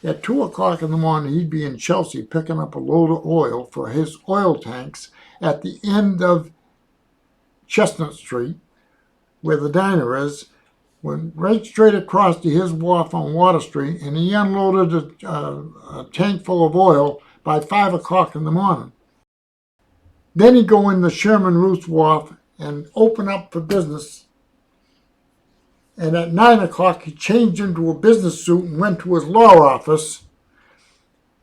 At 2 o'clock in the morning, he'd be in Chelsea picking up a load of oil for his oil tanks at the end of Chestnut Street, where the diner is, went right straight across to his wharf on Water Street, and he unloaded a tank full of oil by 5 o'clock in the morning. Then he'd go in the Sherman Roost Wharf and open up for business. And at 9 o'clock, he changed into a business suit and went to his law office.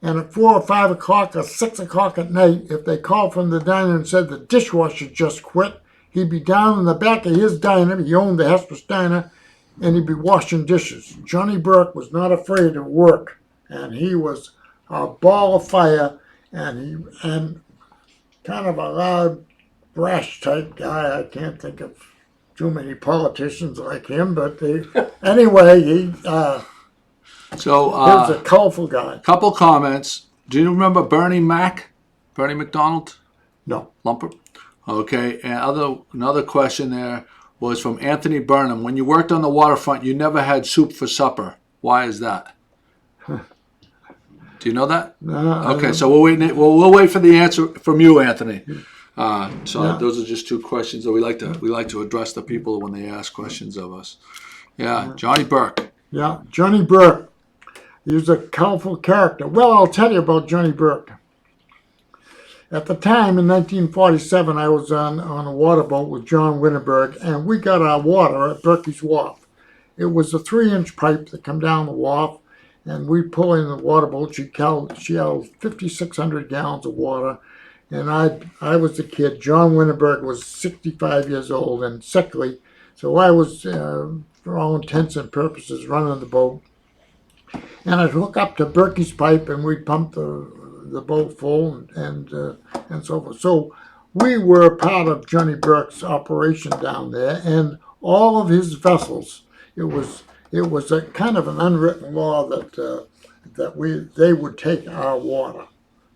And at 4 or 5 o'clock or 6 o'clock at night, if they called from the diner and said the dishwasher just quit, he'd be down in the back of his diner. He owned the Hesper's Diner, and he'd be washing dishes. Johnny Burke was not afraid of work, and he was a ball of fire, and kind of a loud, brash type guy. I can't think of too many politicians like him, but anyway, he was a colorful guy.
Couple comments. Do you remember Bernie McDonald?
No.
Lumper? Okay, and another question there was from Anthony Burnham. When you worked on the waterfront, you never had soup for supper. Why is that? Do you know that?
No.
Okay, so we'll wait for the answer from you, Anthony. Those are just two questions that we like to address the people when they ask questions of us. Yeah, Johnny Burke.
Yeah, Johnny Burke. He was a colorful character. Well, I'll tell you about Johnny Burke. At the time, in 1947, I was on a water boat with John Winterberg, and we got our water at Berkey's Wharf. It was a 3-inch pipe that come down the wharf, and we pull in the water boat. She held 5,600 gallons of water, and I was a kid. John Winterberg was 65 years old and sickly, so I was, for all intents and purposes, running the boat. And I'd hook up to Berkey's pipe, and we'd pump the boat full and so forth. So we were part of Johnny Burke's operation down there, and all of his vessels. It was a kind of an unwritten law that they would take our water.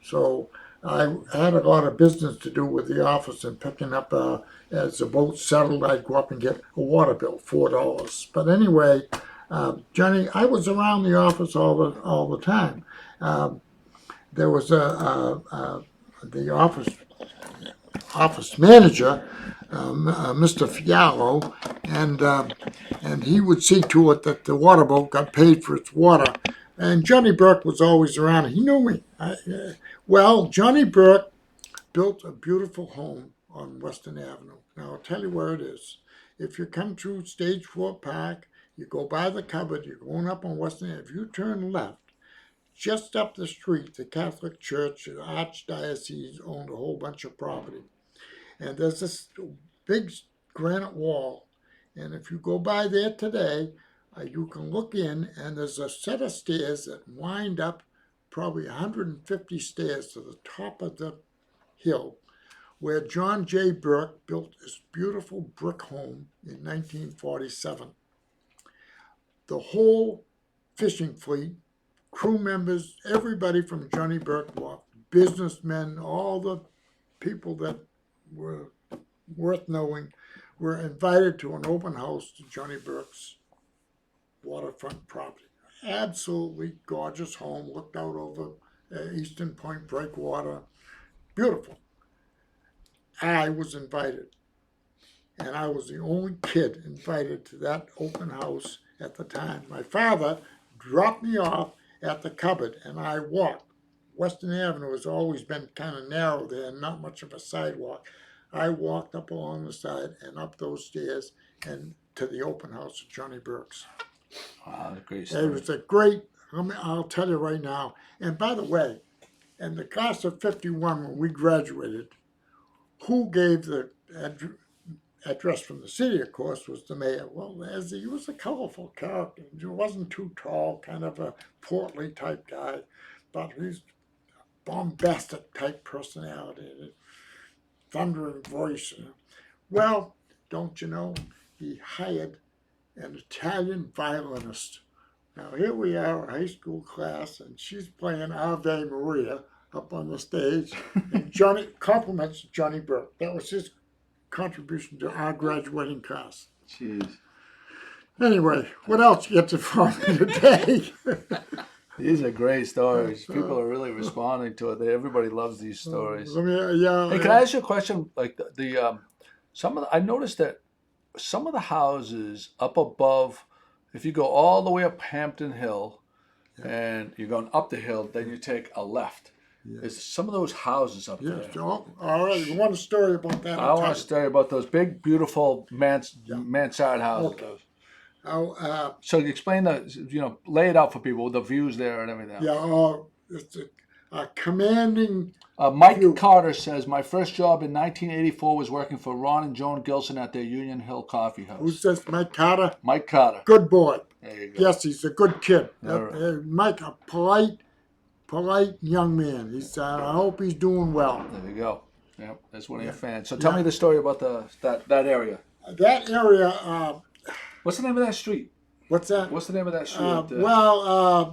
So I had a lot of business to do with the office and picking up. As the boat settled, I'd go up and get a water bill, $4. But anyway, Johnny, I was around the office all the time. There was the office manager, Mr. Fialo, and he would see to it that the water boat got paid for its water. And Johnny Burke was always around. He knew me. Johnny Burke built a beautiful home on Western Avenue. Now, I'll tell you where it is. If you come through Stage 4 Park, you go by the cupboard, you're going up on Western Avenue. If you turn left, just up the street, the Catholic Church, the Archdiocese owned a whole bunch of property. And there's this big granite wall. And if you go by there today, you can look in, and there's a set of stairs that wind up probably 150 stairs to the top of the hill, where John J. Burke built this beautiful brick home in 1947. The whole fishing fleet, crew members, everybody from Johnny Burke Wharf, businessmen, all the people that were worth knowing, were invited to an open house to Johnny Burke's waterfront property. Absolutely gorgeous home, looked out over Eastern Point Breakwater. Beautiful. I was invited, and I was the only kid invited to that open house at the time. My father dropped me off at the cupboard, and I walked. Western Avenue has always been kind of narrow there and not much of a sidewalk. I walked up along the side and up those stairs and to the open house of Johnny Burke's.
Wow, great story.
It was a great, I'll tell you right now. And by the way, in the class of 51, when we graduated, who gave the address from the city, of course, was the mayor. Well, as he was a colorful character. He wasn't too tall, kind of a portly type guy, but he's a bombastic type personality, thundering voice. Well, don't you know, he hired an Italian violinist. Now here we are, a high school class, and she's playing Ave Maria up on the stage, and Johnny compliments Johnny Burke. That was his contribution to our graduating class.
Jeez.
Anyway, what else you get to from me today?
These are great stories. People are really responding to it. Everybody loves these stories.
Let me, yeah.
Hey, can I ask you a question? Like I noticed that some of the houses up above, if you go all the way up Hampton Hill, and you're going up the hill, then you take a left. There's some of those houses up
Yes.
there.
Oh, all right. You want a story about that?
I
I'll
want
tell
to tell you about those big, beautiful mansard houses.
Okay.
Those.
you.
So you explain lay it out for people with the views there and everything else.
Yeah. It's a commanding
Mike
view.
Carter says, my first job in 1984 was working for Ron and Joan Gilson at their Union Hill Coffee House.
Who's this? Mike Carter.
Mike Carter.
Good boy.
There you go.
Yes, he's a good kid.
All right.
Mike, a polite young man. He's. I hope he's doing well.
There you go. Yep, that's one of your fans. So tell me the story about that area.
That area.
What's the name of that street?
What's that?
What's the name of that street?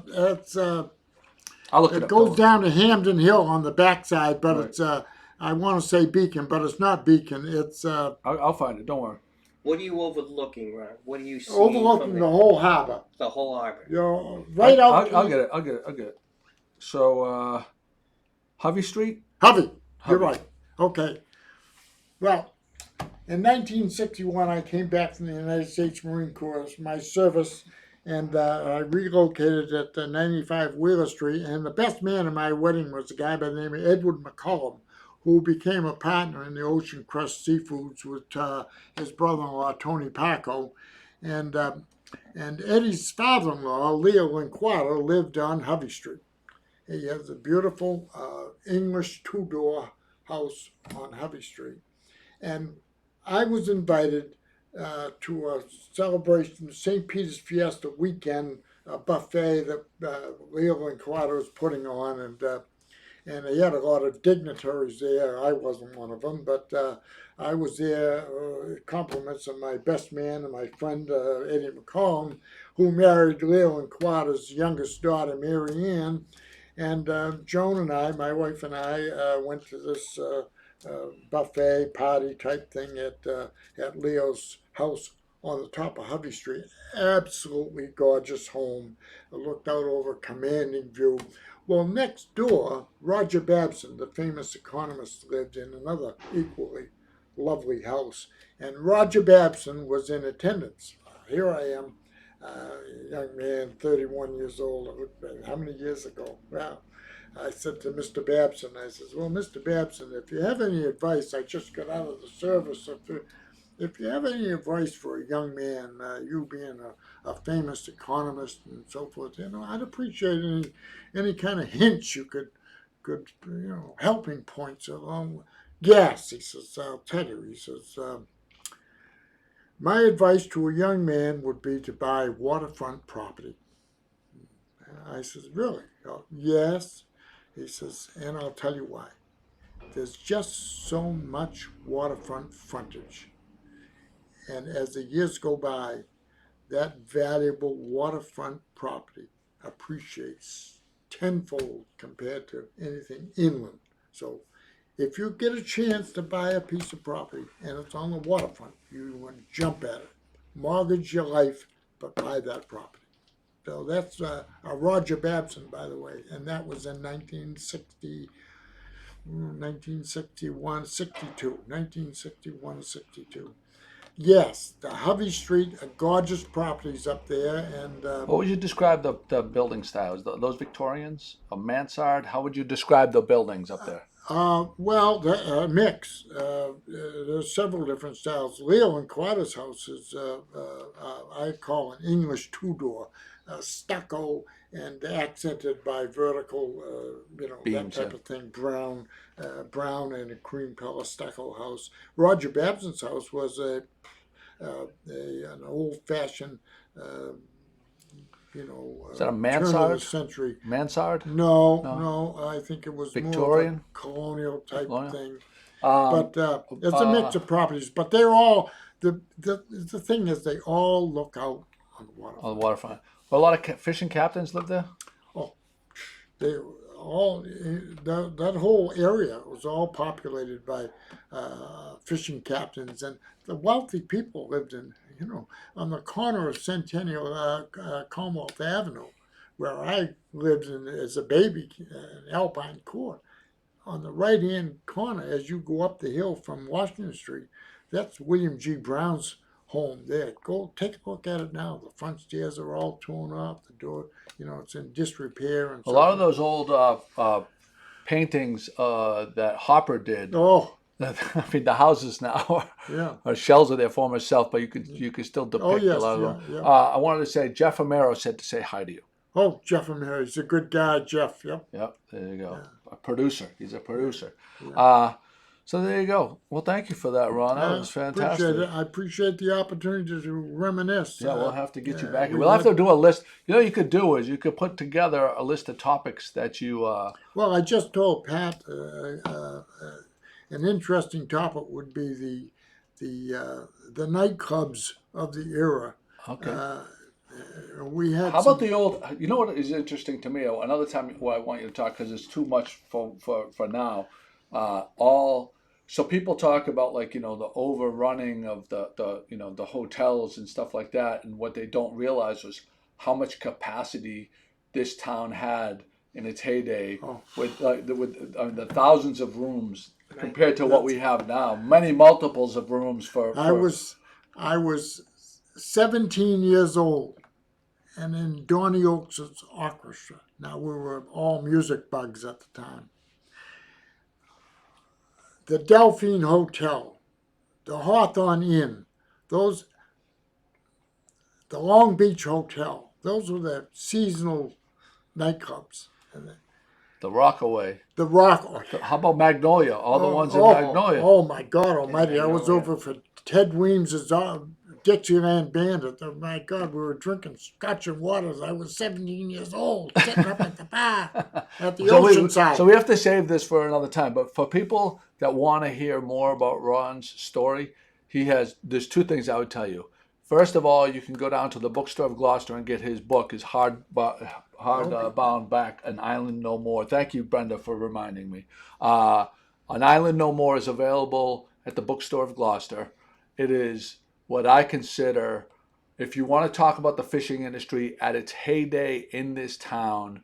It's.
I'll look it
It
up.
goes down to Hamden Hill on the backside, but
Right.
it's. I want to say Beacon, but it's not Beacon. It's.
I'll find it. Don't worry.
What are you overlooking, Ron? What do you see?
Overlooking
from
the whole harbor.
the whole harbor.
You're right out.
I'll get it. I'll get it. So, Hovey Street.
Hovey. You're
Hovey.
right. Okay. Well, in 1961, I came back from the United States Marine Corps, my service, and I relocated at 95 Wheeler Street. And the best man at my wedding was a guy by the name of Edward McCollum, who became a partner in the Ocean Crest Seafoods with his brother-in-law, Tony Paco. And Eddie's father-in-law, Leo Linquata, lived on Hovey Street. He has a beautiful English two-door house on Hovey Street. And I was invited to a celebration, St. Peter's Fiesta weekend buffet that Leo Linquata was putting on, and he had a lot of dignitaries there. I wasn't one of them, but I was there. Compliments of my best man and my friend Eddie McCollum, who married Leo Linquata's youngest daughter, Mary Ann. And Joan and I, my wife and I, went to this buffet party type thing at Leo's house on the top of Hovey Street. Absolutely gorgeous home. I looked out over a commanding view. Well, next door, Roger Babson, the famous economist, lived in another equally lovely house. And Roger Babson was in attendance. Here I am, young man, 31 years old. How many years ago? Well, I said to Mr. Babson, I says, well, Mr. Babson, if you have any advice, I just got out of the service. If you have any advice for a young man, you being a famous economist and so forth, I'd appreciate any kind of hints you could helping points along. Yes, he says, I'll tell you. He says, my advice to a young man would be to buy waterfront property. I says, really? Oh, yes. He says, and I'll tell you why. There's just so much waterfront frontage. And as the years go by, that valuable waterfront property appreciates tenfold compared to anything inland. So if you get a chance to buy a piece of property and it's on the waterfront, you want to jump at it. Mortgage your life, but buy that property. So that's a Roger Babson, by the way, and that was in 1961, 62. Yes, the Hovey Street, gorgeous properties up there, and
What would you describe the building styles? Those Victorians, a mansard. How would you describe the buildings up there?
well, the mix. There's several different styles. Leo Linquata's house is, I call an English two-door, stucco and accented by vertical,
Beams,
that type of thing, brown and a cream color stucco house. Roger Babson's house was an old-fashioned,
Is that a
turn of the
mansard?
century.
Mansard?
No, I think it was
Victorian?
more of a colonial type
Colonial?
thing.
Um,
But it's a mix of properties. But they're all the thing is they all look out on the water.
on the waterfront. Well, a lot of fishing captains live there.
They all that whole area was all populated by fishing captains, and the wealthy people lived in on the corner of Centennial Commonwealth Avenue. where I lived as a baby in Alpine Court. On the right-hand corner, as you go up the hill from Washington Street, that's William G. Brown's home there. Go take a look at it now. The front stairs are all torn up. The door, it's in disrepair and
A lot of
so.
those old paintings that Hopper did.
Oh,
I mean, the houses now
yeah.
are shells of their former self, but you could still depict
Oh, yes,
a lot of
yeah,
them.
yeah.
I wanted to say Jeff Amaro said to say hi to you.
Oh, Jeff Amir, he's a good guy, Jeff. Yep.
Yep, there you go. A producer. He's a producer.
Yeah.
So there you go. Well, thank you for that, Ron. That was fantastic.
Appreciate it. I appreciate the opportunity to reminisce.
Yeah, we'll have to get you back.
we
We'll have
had-
to do a list. You know, what you could do is you could put together a list of topics that you.
Well, I just told Pat an interesting topic would be the nightclubs of the era.
Okay.
We had.
How about the old? You know what is interesting to me? Another time, I want you to talk because it's too much for now. So people talk about the overrunning of the hotels and stuff like that, and what they don't realize was how much capacity this town had in its heyday with the thousands of rooms compared to what we have now. Many multiples of rooms for.
I was 17 years old, and in Donny Oaks' orchestra. Now we were all music bugs at the time. The Delphine Hotel, the Hawthorne Inn, the Long Beach Hotel, those were the seasonal nightclubs. And
The Rockaway.
the Rock.
How about Magnolia? All the ones in Magnolia.
Oh my God Almighty! I was
Magnolia.
over for Ted Weems's Dixieland Band. My God, we were drinking scotch and waters. I was 17 years old, sitting up at the bar at the Oceanside.
So we have to save this for another time. But for people that want to hear more about Ron's story, there's two things I would tell you. First of all, you can go down to the bookstore of Gloucester and get his book, his hardbound back, An Island No More. Thank you, Brenda, for reminding me. An Island No More is available at the bookstore of Gloucester. It is what I consider, if you want to talk about the fishing industry at its heyday in this town,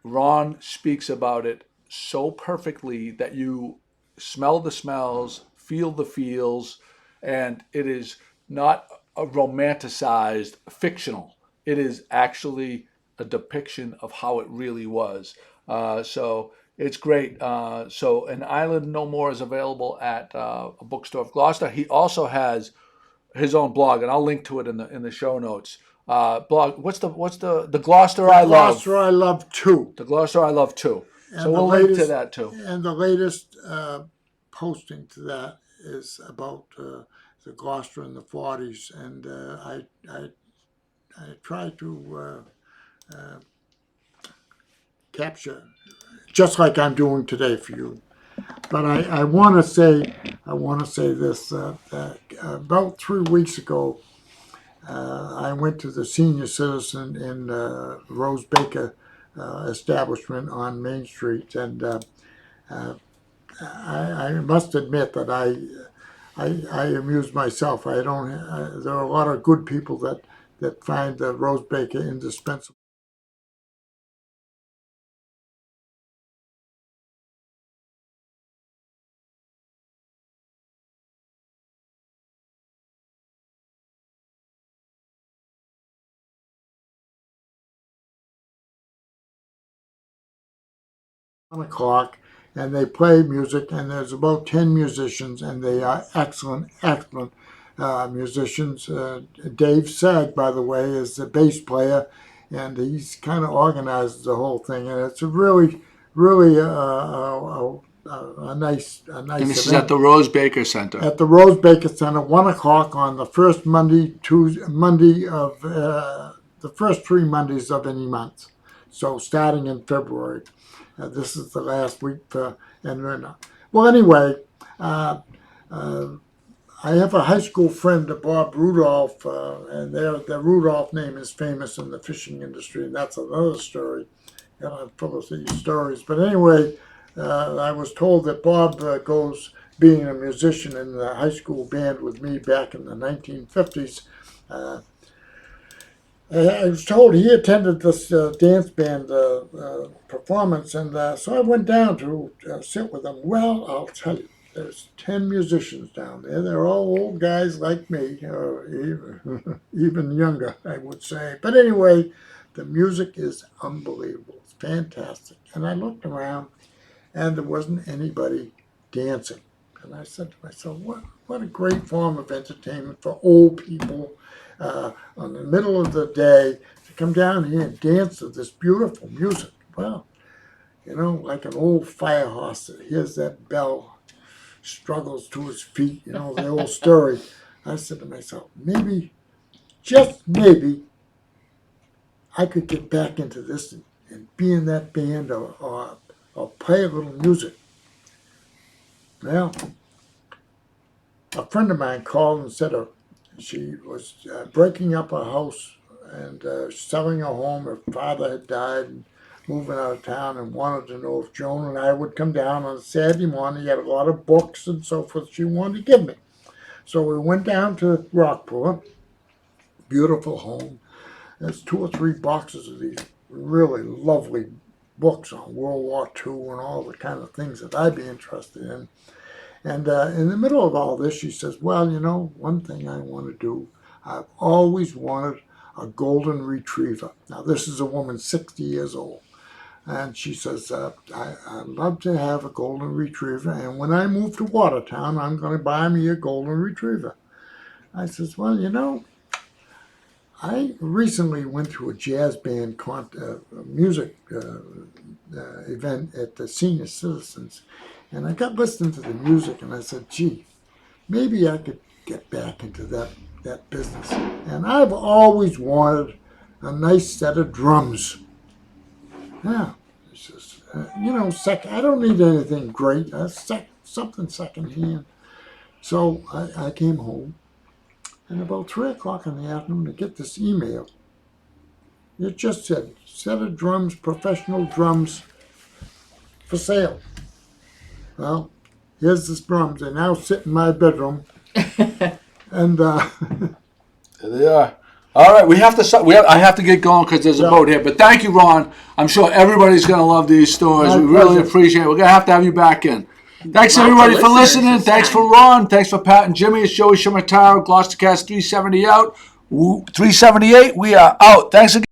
Ron speaks about it so perfectly that you smell the smells, feel the feels, and it is not a romanticized fictional. It is actually a depiction of how it really was. So it's great. So An Island No More is available at a bookstore of Gloucester. He also has his own blog, and I'll link to it in the show notes. Blog. What's the Gloucester I Love?
Gloucester I Love Too.
The Gloucester I Love Too.
And
So
the
we'll link to
latest-
that too.
And the latest posting to that is about the Gloucester in the 40s, and I try to capture, just like I'm doing today for you. But I want to say this. About 3 weeks ago, I went to the senior citizen in Rose Baker establishment on Main Street, and I must admit that I amuse myself. There are a lot of good people that find the Rose Baker indispensable. O'clock, and they play music, and there's about 10 musicians, and they are excellent musicians. Dave Sag, by the way, is the bass player, and he's kind of organizes the whole thing, and it's a really a nice
And this is
event.
at the Rose Baker Center.
At the Rose Baker Center, 1 o'clock on the first Monday of the first 3 Mondays of any month. So starting in February. This is the last week well, anyway, I have a high school friend, Bob Rudolph, and the Rudolph name is famous in the fishing industry, and that's another story. And I'm full of these stories. But anyway, I was told that Bob goes, being a musician in the high school band with me back in the 1950s, I was told he attended this dance band performance, and so I went down to sit with him. Well, I'll tell you, there's 10 musicians down there. They're all old guys like me, even younger, I would say. But anyway, the music is unbelievable. It's fantastic. And I looked around, and there wasn't anybody dancing. And I said to myself, what a great form of entertainment for old people on the middle of the day to come down here and dance to this beautiful music. Well, like an old fire horse that hears that bell, struggles to his feet, the old story. I said to myself, maybe, just maybe, I could get back into this and be in that band or play a little music. Well, a friend of mine called and said she was breaking up her house and selling her home. Her father had died and moving out of town, and wanted to know if Joan and I would come down on Saturday morning. He had a lot of books and so forth she wanted to give me. So we went down to Rockport, beautiful home. There's 2 or 3 boxes of these really lovely books on World War II and all the kind of things that I'd be interested in. And in the middle of all this, she says, well, one thing I want to do, I've always wanted a golden retriever. Now, this is a woman 60 years old. And she says, I'd love to have a golden retriever. And when I move to Watertown, I'm going to buy me a golden retriever. I says, well, I recently went to a jazz band music event at the Senior Citizens. And I got listening to the music, and I said, gee, maybe I could get back into that business. And I've always wanted a nice set of drums. Yeah, it's just, I don't need anything great. Something secondhand. So I came home, and about 3 o'clock in the afternoon, I get this email. It just said, set of drums, professional drums for sale. Well, here's the drums. They now sit in my bedroom. And
There they are. All right, I have to get going because there's a boat here. But thank you, Ron. I'm sure everybody's going to love these stories. We really appreciate it. We're going to have you back in. Thanks, everybody, for listening. Thanks for Ron. Thanks for Pat and Jimmy. It's Joey Shimataro, GloucesterCast 370 out. 378, we are out. Thanks again.